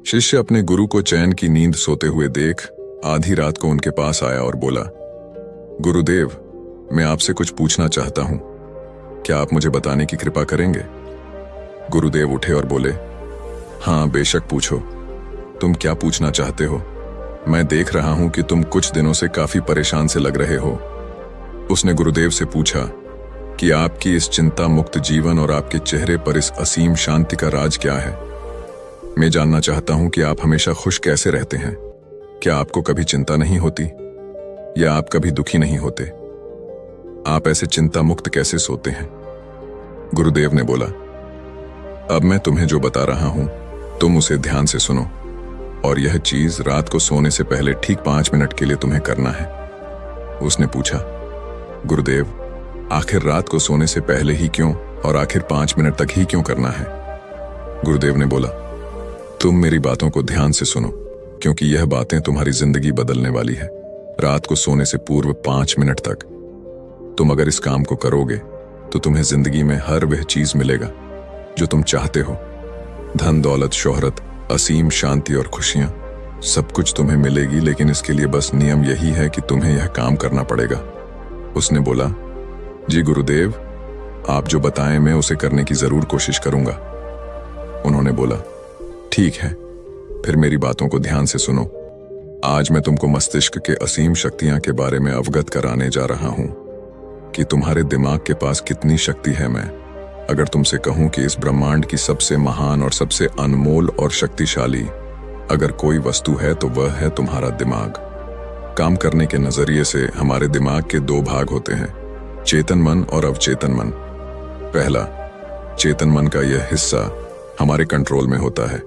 शिष्य अपने गुरु को चैन की नींद सोते हुए देख आधी रात को उनके पास आया और बोला, गुरुदेव, मैं आपसे कुछ पूछना चाहता हूं, क्या आप मुझे बताने की कृपा करेंगे? गुरुदेव उठे और बोले, हाँ बेशक पूछो, तुम क्या पूछना चाहते हो? मैं देख रहा हूं कि तुम कुछ दिनों से काफी परेशान से लग रहे हो। उसने गुरुदेव से पूछा कि आपकी इस चिंता मुक्त जीवन और आपके चेहरे पर इस असीम शांति का राज क्या है? मैं जानना चाहता हूं कि आप हमेशा खुश कैसे रहते हैं। क्या आपको कभी चिंता नहीं होती या आप कभी दुखी नहीं होते? आप ऐसे चिंता मुक्त कैसे सोते हैं? गुरुदेव ने बोला, अब मैं तुम्हें जो बता रहा हूं तुम उसे ध्यान से सुनो, और यह चीज रात को सोने से पहले ठीक 5 मिनट के लिए तुम्हें करना है। उसने पूछा, गुरुदेव, आखिर रात को सोने से पहले ही क्यों और आखिर 5 मिनट तक ही क्यों करना है? गुरुदेव ने बोला, तुम मेरी बातों को ध्यान से सुनो, क्योंकि यह बातें तुम्हारी जिंदगी बदलने वाली है। रात को सोने से पूर्व 5 मिनट तक तुम अगर इस काम को करोगे तो तुम्हें जिंदगी में हर वह चीज मिलेगा जो तुम चाहते हो। धन, दौलत, शोहरत, असीम शांति और खुशियां, सब कुछ तुम्हें मिलेगी, लेकिन इसके लिए बस नियम यही है कि तुम्हें यह काम करना पड़ेगा। उसने बोला, जी गुरुदेव, आप जो बताएं मैं उसे करने की जरूर कोशिश करूंगा। उन्होंने बोला, ठीक है, फिर मेरी बातों को ध्यान से सुनो। आज मैं तुमको मस्तिष्क के असीम शक्तियां के बारे में अवगत कराने जा रहा हूं कि तुम्हारे दिमाग के पास कितनी शक्ति है। मैं अगर तुमसे कहूं कि इस ब्रह्मांड की सबसे महान और सबसे अनमोल और शक्तिशाली अगर कोई वस्तु है तो वह है तुम्हारा दिमाग। काम करने के नजरिए से हमारे दिमाग के 2 भाग होते हैं, चेतन मन और अवचेतन मन। पहला, चेतन मन का यह हिस्सा हमारे कंट्रोल में होता है।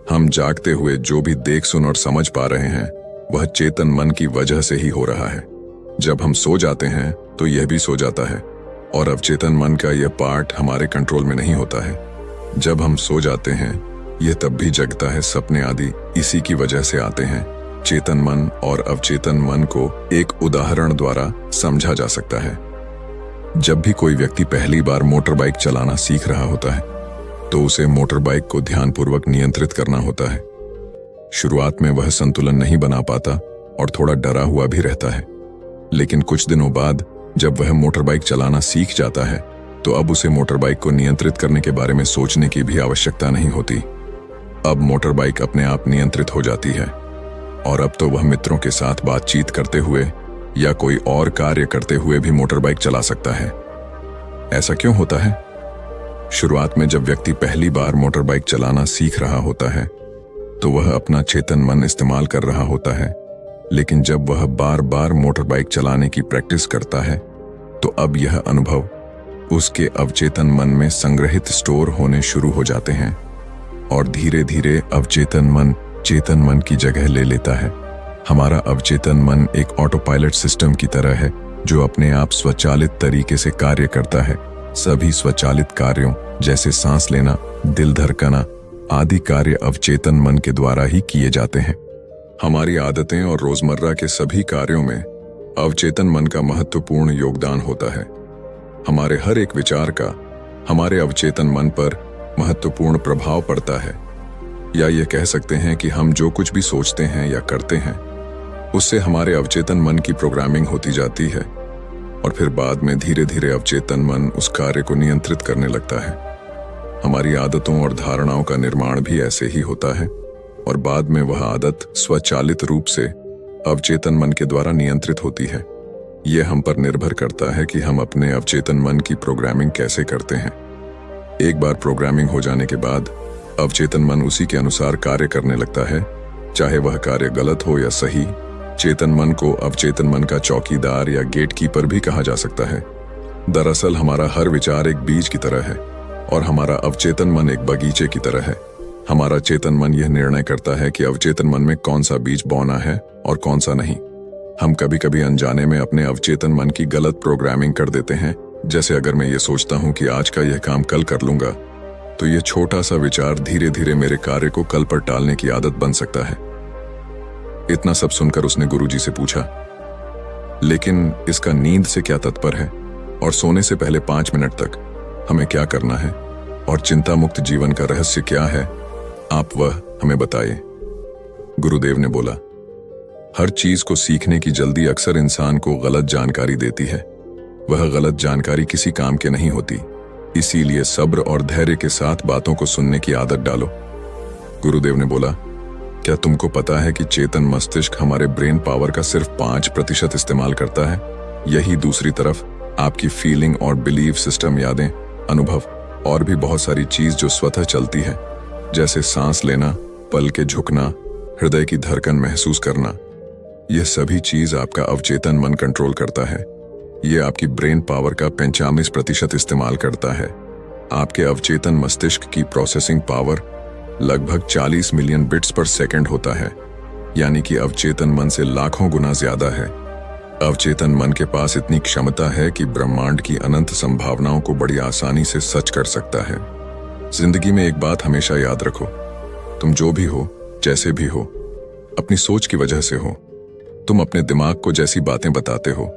हम जागते हुए जो भी देख, सुन और समझ पा रहे हैं वह चेतन मन की वजह से ही हो रहा है। जब हम सो जाते हैं तो यह भी सो जाता है, और अवचेतन मन का यह पार्ट हमारे कंट्रोल में नहीं होता है। जब हम सो जाते हैं यह तब भी जगता है, सपने आदि इसी की वजह से आते हैं। चेतन मन और अवचेतन मन को एक उदाहरण द्वारा समझा जा सकता है। जब भी कोई व्यक्ति पहली बार मोटर बाइक चलाना सीख रहा होता है तो उसे मोटर बाइक को ध्यानपूर्वक नियंत्रित करना होता है। शुरुआत में वह संतुलन नहीं बना पाता और थोड़ा डरा हुआ भी रहता है, लेकिन कुछ दिनों बाद जब वह मोटर बाइक चलाना सीख जाता है तो अब उसे मोटर बाइक को नियंत्रित करने के बारे में सोचने की भी आवश्यकता नहीं होती। अब मोटर बाइक अपने आप नियंत्रित हो जाती है और अब तो वह मित्रों के साथ बातचीत करते हुए या कोई और कार्य करते हुए भी मोटर बाइक चला सकता है। ऐसा क्यों होता है? शुरुआत में जब व्यक्ति पहली बार मोटर बाइक चलाना सीख रहा होता है तो वह अपना चेतन मन इस्तेमाल कर रहा होता है, लेकिन जब वह बार बार मोटर बाइक चलाने की प्रैक्टिस करता है तो अब यह अनुभव उसके अवचेतन मन में संग्रहित स्टोर होने शुरू हो जाते हैं और धीरे धीरे अवचेतन मन चेतन मन की जगह ले लेता है। हमारा अवचेतन मन एक ऑटो पायलट सिस्टम की तरह है जो अपने आप स्वचालित तरीके से कार्य करता है। सभी स्वचालित कार्यों जैसे सांस लेना, दिल धड़कना आदि कार्य अवचेतन मन के द्वारा ही किए जाते हैं। हमारी आदतें और रोजमर्रा के सभी कार्यों में अवचेतन मन का महत्वपूर्ण योगदान होता है। हमारे हर एक विचार का हमारे अवचेतन मन पर महत्वपूर्ण प्रभाव पड़ता है, या ये कह सकते हैं कि हम जो कुछ भी सोचते हैं या करते हैं उससे हमारे अवचेतन मन की प्रोग्रामिंग होती जाती है और फिर बाद में धीरे धीरे अवचेतन मन उस कार्य को नियंत्रित करने लगता है। हमारी आदतों और धारणाओं का निर्माण भी ऐसे ही होता है और बाद में वह आदत स्वचालित रूप से अवचेतन मन के द्वारा नियंत्रित होती है। यह हम पर निर्भर करता है कि हम अपने अवचेतन मन की प्रोग्रामिंग कैसे करते हैं। एक बार प्रोग्रामिंग हो जाने के बाद अवचेतन मन उसी के अनुसार कार्य करने लगता है, चाहे वह कार्य गलत हो या सही। चेतन मन को अवचेतन मन का चौकीदार या गेटकीपर भी कहा जा सकता है। दरअसल हमारा हर विचार एक बीज की तरह है और हमारा अवचेतन मन एक बगीचे की तरह है। हमारा चेतन मन यह निर्णय करता है कि अवचेतन मन में कौन सा बीज बोना है और कौन सा नहीं। हम कभी कभी अनजाने में अपने अवचेतन मन की गलत प्रोग्रामिंग कर देते हैं। जैसे अगर मैं ये सोचता हूँ कि आज का यह काम कल कर लूंगा तो यह छोटा सा विचार धीरे धीरे मेरे कार्य को कल पर टालने की आदत बन सकता है। इतना सब सुनकर उसने गुरुजी से पूछा, लेकिन इसका नींद से क्या तात्पर्य है और सोने से पहले 5 मिनट तक हमें क्या करना है और चिंता मुक्त जीवन का रहस्य क्या है? आप वह हमें बताइए। गुरुदेव ने बोला, हर चीज को सीखने की जल्दी अक्सर इंसान को गलत जानकारी देती है। वह गलत जानकारी किसी काम के नहीं होती, इसीलिए सब्र और धैर्य के साथ बातों को सुनने की आदत डालो। गुरुदेव ने बोला, क्या तुमको पता है कि चेतन मस्तिष्क हमारे ब्रेन पावर का सिर्फ 5% इस्तेमाल करता है? यही दूसरी तरफ आपकी फीलिंग और बिलीफ सिस्टम, यादें, अनुभव और भी बहुत सारी चीज जो स्वतः चलती है, जैसे सांस लेना, पल के झुकना, हृदय की धड़कन महसूस करना, यह सभी चीज आपका अवचेतन मन कंट्रोल करता है। यह आपकी ब्रेन पावर का 95% इस्तेमाल करता है। आपके अवचेतन मस्तिष्क की प्रोसेसिंग पावर लगभग 40 मिलियन बिट्स पर सेकंड होता है, यानी कि अवचेतन मन से लाखों गुना ज्यादा है। अवचेतन मन के पास इतनी क्षमता है कि ब्रह्मांड की अनंत संभावनाओं को बड़ी आसानी से सच कर सकता है। जिंदगी में एक बात हमेशा याद रखो, तुम जो भी हो, जैसे भी हो, अपनी सोच की वजह से हो। तुम अपने दिमाग को जैसी बातें बताते हो,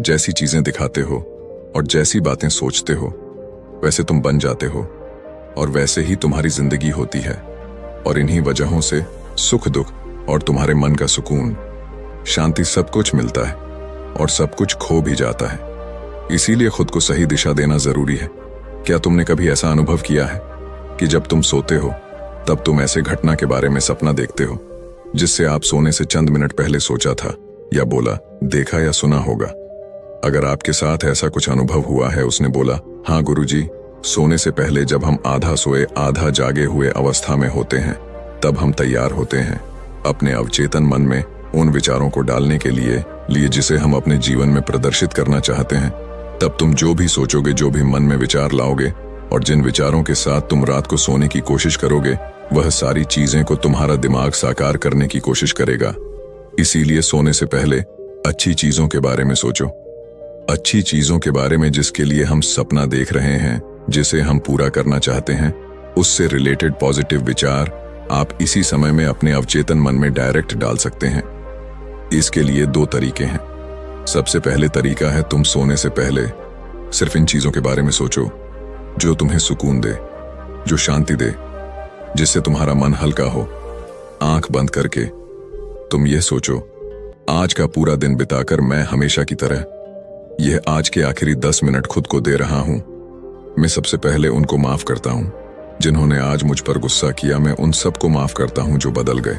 जैसी चीजें दिखाते हो और जैसी बातें सोचते हो, वैसे तुम बन जाते हो और वैसे ही तुम्हारी जिंदगी होती है। और इन्हीं वजहों से सुख दुख और तुम्हारे मन का सुकून, शांति सब कुछ मिलता है और सब कुछ खो भी जाता है। इसीलिए खुद को सही दिशा देना जरूरी है। क्या तुमने कभी ऐसा अनुभव किया है कि जब तुम सोते हो तब तुम ऐसे घटना के बारे में सपना देखते हो जिससे आप सोने से चंद मिनट पहले सोचा था या बोला, देखा या सुना होगा? अगर आपके साथ ऐसा कुछ अनुभव हुआ है, उसने बोला, हाँ गुरुजी, सोने से पहले जब हम आधा सोए आधा जागे हुए अवस्था में होते हैं, तब हम तैयार होते हैं अपने अवचेतन मन में उन विचारों को डालने के लिए जिसे हम अपने जीवन में प्रदर्शित करना चाहते हैं। तब तुम जो भी सोचोगे, जो भी मन में विचार लाओगे और जिन विचारों के साथ तुम रात को सोने की कोशिश करोगे, वह सारी चीजें को तुम्हारा दिमाग साकार करने की कोशिश करेगा। इसीलिए सोने से पहले अच्छी चीजों के बारे में सोचो, अच्छी चीजों के बारे में जिसके लिए हम सपना देख रहे हैं, जिसे हम पूरा करना चाहते हैं, उससे रिलेटेड पॉजिटिव विचार आप इसी समय में अपने अवचेतन मन में डायरेक्ट डाल सकते हैं। इसके लिए 2 तरीके हैं। सबसे पहले तरीका है, तुम सोने से पहले सिर्फ इन चीजों के बारे में सोचो जो तुम्हें सुकून दे, जो शांति दे, जिससे तुम्हारा मन हल्का हो। आंख बंद करके तुम यह सोचो, आज का पूरा दिन बिताकर मैं हमेशा की तरह यह आज के आखिरी 10 मिनट खुद को दे रहा हूं। मैं सबसे पहले उनको माफ करता हूं जिन्होंने आज मुझ पर गुस्सा किया। मैं उन सब को माफ करता हूं जो बदल गए।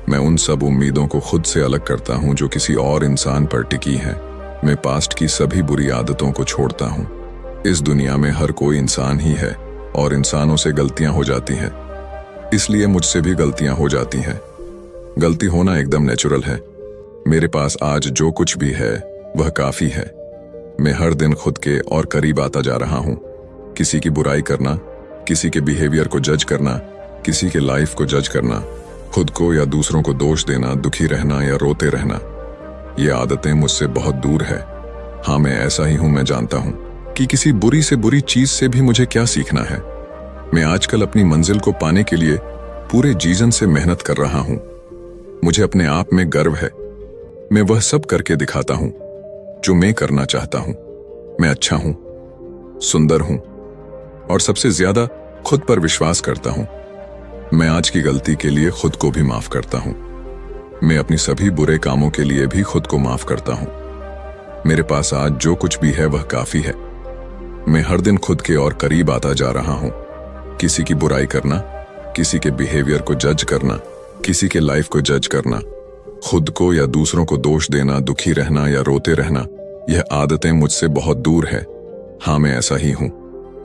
मैं उन सब उम्मीदों को खुद से अलग करता हूं जो किसी और इंसान पर टिकी हैं। मैं पास्ट की सभी बुरी आदतों को छोड़ता हूं। इस दुनिया में हर कोई इंसान ही है और इंसानों से गलतियां हो जाती हैं, इसलिए मुझसे भी गलतियां हो जाती हैं। गलती होना एकदम नेचुरल है। मेरे पास आज जो कुछ भी है वह काफी है। मैं हर दिन खुद के और करीब आता जा रहा हूं। किसी की बुराई करना, किसी के बिहेवियर को जज करना, किसी के लाइफ को जज करना, खुद को या दूसरों को दोष देना, दुखी रहना या रोते रहना, ये आदतें मुझसे बहुत दूर है। हाँ, मैं ऐसा ही हूं। मैं जानता हूं कि किसी बुरी से बुरी चीज से भी मुझे क्या सीखना है। मैं आजकल अपनी मंजिल को पाने के लिए पूरे जीवन से मेहनत कर रहा हूं। मुझे अपने आप में गर्व है। मैं वह सब करके दिखाता हूं जो मैं करना चाहता हूं। मैं अच्छा हूं, सुंदर हूं और सबसे ज्यादा खुद पर विश्वास करता हूं। मैं आज की गलती के लिए खुद को भी माफ करता हूं। मैं अपनी सभी बुरे कामों के लिए भी खुद को माफ करता हूं। मेरे पास आज जो कुछ भी है वह काफी है। मैं हर दिन खुद के और करीब आता जा रहा हूं। किसी की बुराई करना, किसी के बिहेवियर को जज करना, किसी के लाइफ को जज करना, खुद को या दूसरों को दोष देना, दुखी रहना या रोते रहना, यह आदतें मुझसे बहुत दूर है। हाँ, मैं ऐसा ही हूं।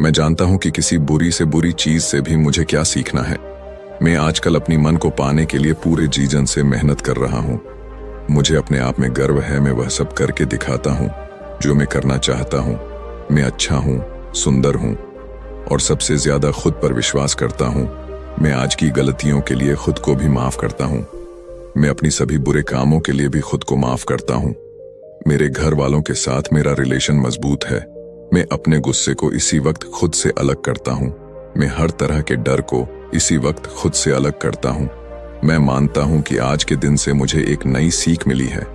मैं जानता हूं कि किसी बुरी से बुरी चीज से भी मुझे क्या सीखना है। मैं आजकल अपनी मन को पाने के लिए पूरे जीवन से मेहनत कर रहा हूं। मुझे अपने आप में गर्व है। मैं वह सब करके दिखाता हूं जो मैं करना चाहता हूं। मैं अच्छा हूं, सुंदर हूं और सबसे ज्यादा खुद पर विश्वास करता हूं। मैं आज की गलतियों के लिए खुद को भी माफ करता हूं। मैं अपनी सभी बुरे कामों के लिए भी खुद को माफ करता हूं। मेरे घर वालों के साथ मेरा रिलेशन मजबूत है। मैं अपने गुस्से को इसी वक्त खुद से अलग करता हूं। मैं हर तरह के डर को इसी वक्त खुद से अलग करता हूं। मैं मानता हूं कि आज के दिन से मुझे एक नई सीख मिली है।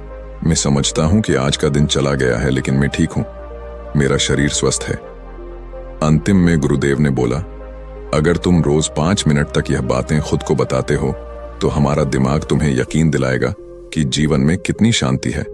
मैं समझता हूं कि आज का दिन चला गया है लेकिन मैं ठीक हूं। मेरा शरीर स्वस्थ है। अंतिम में गुरुदेव ने बोला, अगर तुम रोज 5 मिनट तक यह बातें खुद को बताते हो तो हमारा दिमाग तुम्हें यकीन दिलाएगा कि जीवन में कितनी शांति है।